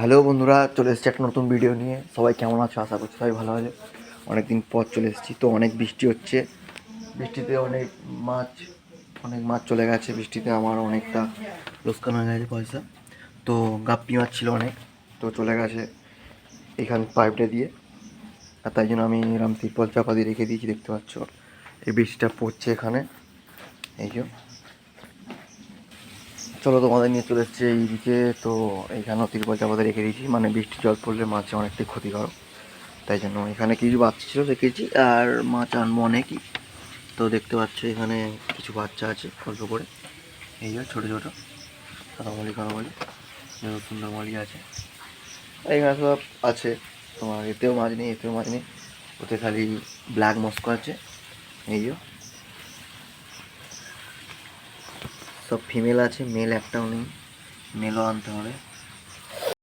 Hello বন্ধুরা, চলে এসেছি একটা নতুন ভিডিও নিয়ে। সবাই কেমন আছো? আশা করছি সবাই ভালো আছে। অনেকদিন পর চলে এসেছি, তো অনেক বৃষ্টি হচ্ছে। বৃষ্টিতে অনেক মাছ চলে গেছে। বৃষ্টিতে আমার অনেকটা লোকসান হয়ে গেছে পয়সা। তো গাপ্পি মাছ ছিল অনেক, তো চলে গেছে এখান পাইপটা দিয়ে। আর তাই জন্য আমি এরকম তিরপল চাপা দিয়ে রেখে দিয়েছি, দেখতে পাচ্ছ। এই বৃষ্টিটা পড়ছে এখানে, এই যে। চলো তোমাদের নিয়ে চলে এসেছে এইদিকে। তো এইখানেও তিরপল চাপাতে রেখে দিয়েছি, মানে বৃষ্টি জল পড়লে মাছে অনেকটাই ক্ষতিকারক। তাই জন্য এখানে কিছু বাচ্চা ছিল রেখেছি, আর মাছ আনবো অনেকই। তো দেখতে পাচ্ছ এখানে কিছু বাচ্চা আছে অল্প করে, এই যে ছোটো ছোটো কাদামলি সুন্দর মলি আছে। এখানে সব আছে, তোমার এতেও মাছ নেই, এতেও মাছ নেই। ওতে খালি ব্ল্যাক মস্কো আছে, এই যে। সব ফিমেল আছে, মেল একটাও নেই, মেলও আনতে হবে।